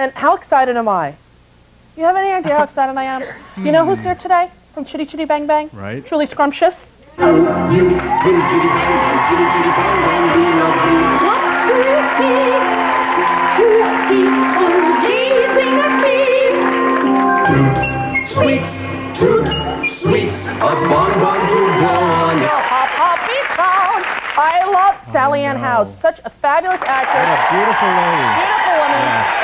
And how excited am I? Do you have any idea how excited I am? You know who's here today from Chitty Chitty Bang Bang? Right. Truly Scrumptious. Oh, you, chitty chitty bang bang, chitty chitty bang bang, we love you. What do you see? You keep on gazing at me. Sweets, toot, sweets, a bonbon to go on. Hop, hop, beat town. I love Sally Ann Howes. Such a fabulous actress. What a beautiful lady. Beautiful woman. Yeah.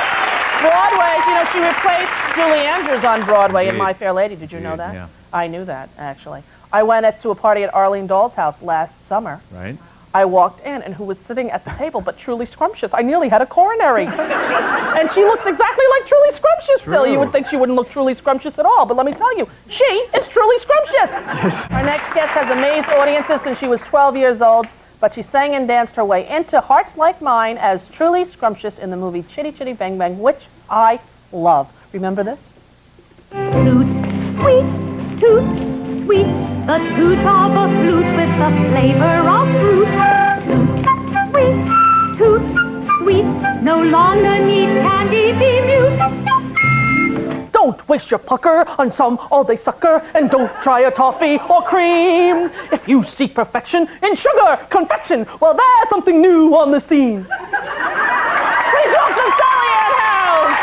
Broadway, you know, she replaced Julie Andrews on Broadway in Indeed. My Fair Lady. Did you know that? Yeah. I knew that, actually. I went to a party at Arlene Dahl's house last summer. Right. I walked in, and who was sitting at the table but Truly Scrumptious? I nearly had a coronary. And she looks exactly like Truly Scrumptious still. You would think she wouldn't look Truly Scrumptious at all, but let me tell you, she is Truly Scrumptious. Our next guest has amazed audiences since she was 12 years old, but she sang and danced her way into Hearts Like Mine as Truly Scrumptious in the movie Chitty Chitty Bang Bang, which I love. Remember this? Toot, sweet, toot, sweet, the toot of a flute with the flavor of fruit. Toot, sweet, sweet, no longer need candy be mute. Don't waste your pucker on some all-day sucker, and don't try a toffee or cream. If you seek perfection in sugar confection, well, there's something new on the scene. Please welcome Sally Ann Howes.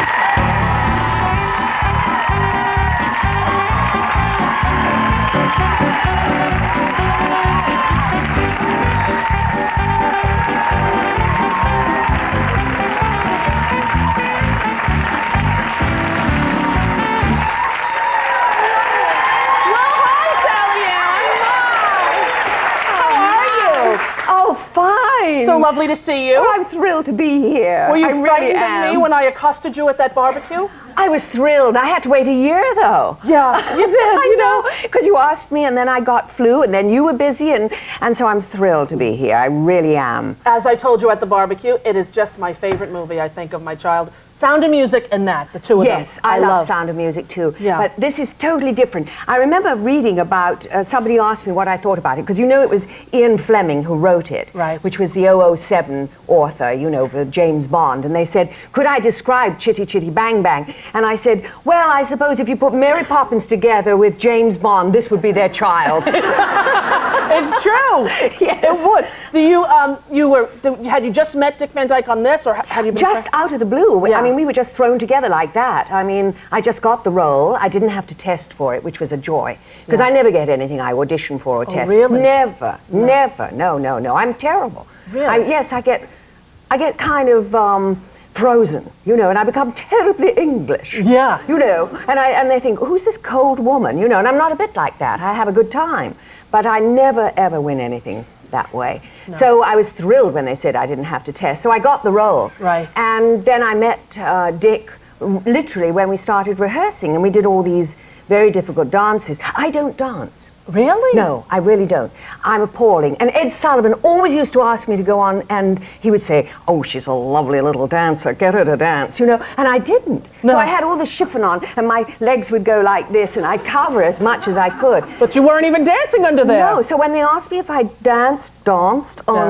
So lovely to see you. Oh, I'm thrilled to be here. Were you I really frightened am. of me when I accosted you at that barbecue? I was thrilled. I had to wait a year, though. Yeah, you did. I know, because you asked me, and then I got flu, and then you were busy, and so I'm thrilled to be here. I really am. As I told you at the barbecue, it is just my favorite movie, I think, of my child. Sound of Music and that, the two of them. Yes, I love Sound of Music, too. Yeah. But this is totally different. I remember reading about, somebody asked me what I thought about it, because you know it was Ian Fleming who wrote it, right, which was the 007 author, you know, for James Bond. And they said, could I describe Chitty Chitty Bang Bang? And I said, well, I suppose if you put Mary Poppins together with James Bond, this would be their child. It's true. Yes. It would. Had you just met Dick Van Dyke on this, or had you been just out of the blue? Yeah. I mean, we were just thrown together like that. I mean, I just got the role. I didn't have to test for it, which was a joy. Because I never get anything I audition for or test. Really? Never. No. Never. No. I'm terrible. Really? Yes, I get kind of frozen, you know, and I become terribly English. Yeah. You know, and they think, who's this cold woman? You know, and I'm not a bit like that. I have a good time. But I never, ever win anything that way. No. So I was thrilled when they said I didn't have to test. So I got the role. Right. And then I met Dick literally when we started rehearsing, and we did all these very difficult dances. I don't dance. Really? No, I really don't. I'm appalling. And Ed Sullivan always used to ask me to go on, and he would say, oh, she's a lovely little dancer, get her to dance, you know, and I didn't. No. So I had all the chiffon on, and my legs would go like this, and I'd cover as much as I could. But you weren't even dancing under there. No, so when they asked me if I danced on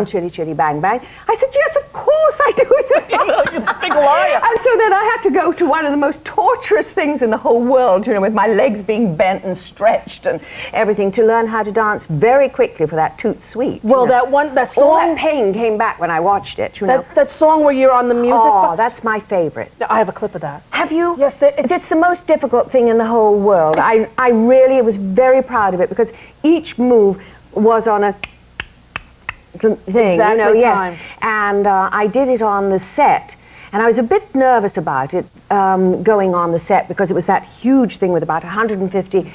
Chitty Chitty Bang Bang, I said, yes, of course I do. You're a big liar. And so then I had to go to one of the most torturous things in the whole world, you know, with my legs being bent and stretched and everything, to learn how to dance very quickly for that toot sweet. Well, that song... All that pain came back when I watched it, you know. That song where you're on the music... Oh, that's my favorite. I have a clip of that. Have you? Yes. It's the most difficult thing in the whole world. I really was very proud of it, because each move was on a thing, exactly, you know, yes. time. And I did it on the set, and I was a bit nervous about it going on the set, because it was that huge thing with about 150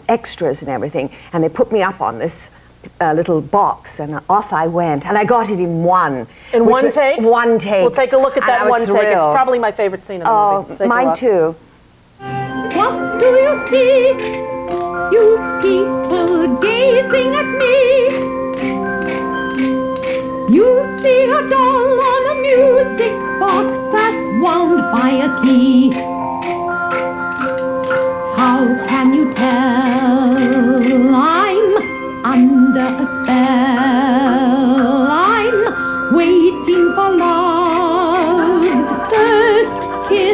extras and everything, and they put me up on this little box, and off I went, and I got it in one. In one take? One take. We'll take a look at that one take. It's thrilled. probably my favorite scene in the movie. Mine too. What do you see? You people gazing at me. You see a doll on a music box that's wound by a key. How can you tell I'm under a spell? I'm waiting for love, first kiss.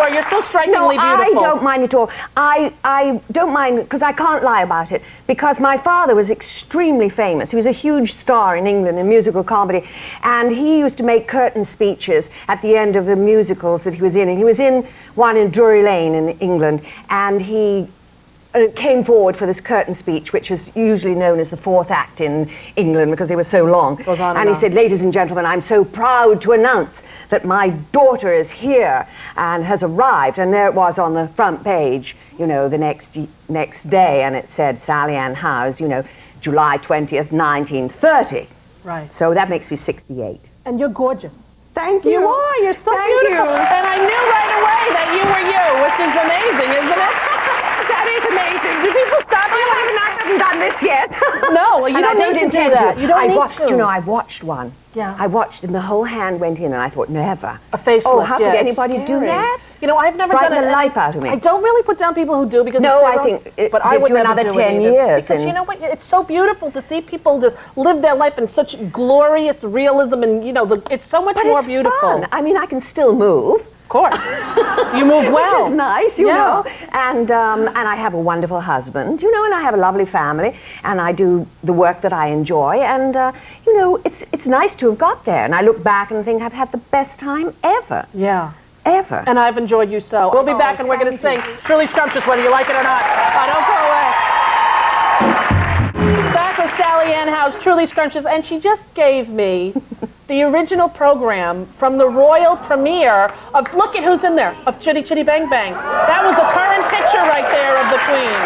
sure. You're so strikingly No, beautiful. I don't mind at all. I don't mind, because I can't lie about it, because my father was extremely famous. He was a huge star in England in musical comedy, and he used to make curtain speeches at the end of the musicals that he was in. And he was in one in Drury Lane in England, and he came forward for this curtain speech, which is usually known as the fourth act in England because they were so long. Goes on and he on. said, "Ladies and gentlemen, I'm so proud to announce that my daughter is here and has arrived." And there it was on the front page, you know, the next day, and it said Sally Ann Howes, you know, July 20th, 1930. Right. So that makes me 68. And you're gorgeous. Thank you. You are. You're so Thank beautiful. you. And I knew right away that you were you, which is amazing, isn't it? That is amazing. Do people stop you? I haven't done this yet. No, well, you don't need to do that. You don't need to. You know, I watched one. Yeah. I watched, and the whole hand went in, and I thought, never. A facelift. Oh, how could yeah, anybody it's do scary. that? You know, I've never done Frighten it. the life out of me. I don't really put down people who do because No, it's their I own, think but I gives would you never another do it 10 either. years. Because and you know what? It's so beautiful to see people just live their life in such glorious realism, and you know, it's so much but more it's beautiful. fun. I mean, I can still move. Of course, you move well. Which is nice, you Yeah. know. And I have a wonderful husband, you know, and I have a lovely family, and I do the work that I enjoy, and you know, it's nice to have got there. And I look back and think I've had the best time ever. Yeah. Ever. And I've enjoyed you so. We'll be back and we're going to sing Truly Scrumptious whether you like it or not. Don't go away. Back with Sally Ann Howes, Truly Scrumptious, and she just gave me the original program from the royal premiere of, look at who's in there, of Chitty Chitty Bang Bang. That was the current picture right there of the Queen.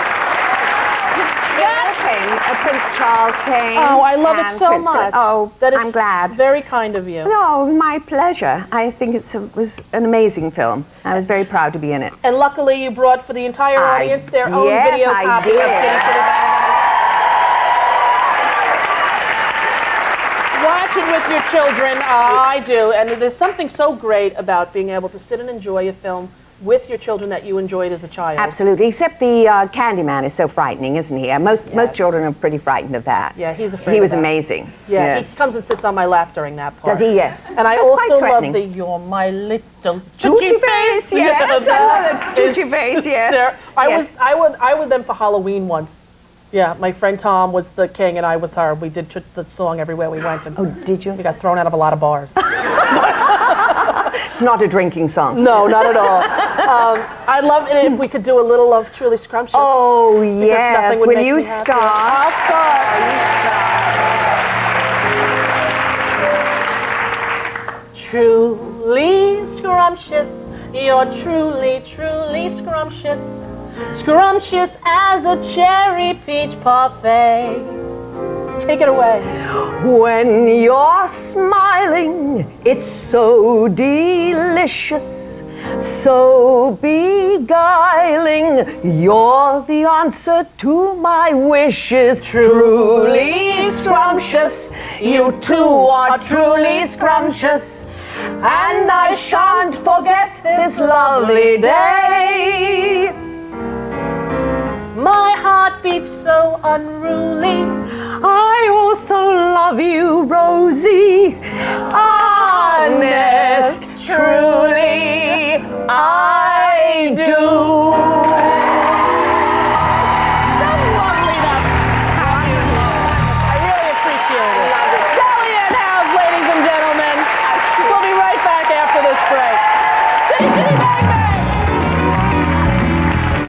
Prince Charles came. Oh, I love it and so much. Oh, that is I'm glad. Very kind of you. No, my pleasure. I think it was an amazing film. I was very proud to be in it. And luckily you brought for the entire audience their own video I copy did. of Chitty Chitty Bang Bang. Watch it with your children. I do. And there's something so great about being able to sit and enjoy a film with your children that you enjoyed as a child. Absolutely, except the Candyman is so frightening, isn't he? Most children are pretty frightened of that. Yeah, he's afraid He was of that. amazing. Yeah, he comes and sits on my lap during that part. Does he? Yes. And I That's also quite love threatening. the "You're my little Tootsie face, yes, I love that. Tootsie face, yes. I was them for Halloween once. Yeah, my friend Tom was the king and I was her. We did the song everywhere we went. And Oh, did you? we got thrown out of a lot of bars. It's not a drinking song. No, not at all. I'd love it if we could do a little of Truly Scrumptious. Oh, because yes. nothing would Will make you me happier. start? I'll start. Truly scrumptious, you're truly, truly scrumptious. Scrumptious as a cherry peach parfait. Take it away. When you're smiling, it's so delicious, so beguiling. You're the answer to my wishes. Truly scrumptious, you too are truly scrumptious. And I shan't forget this lovely day. My heart beats so unruly. I also love you, Rosie. Honest, truly, I do.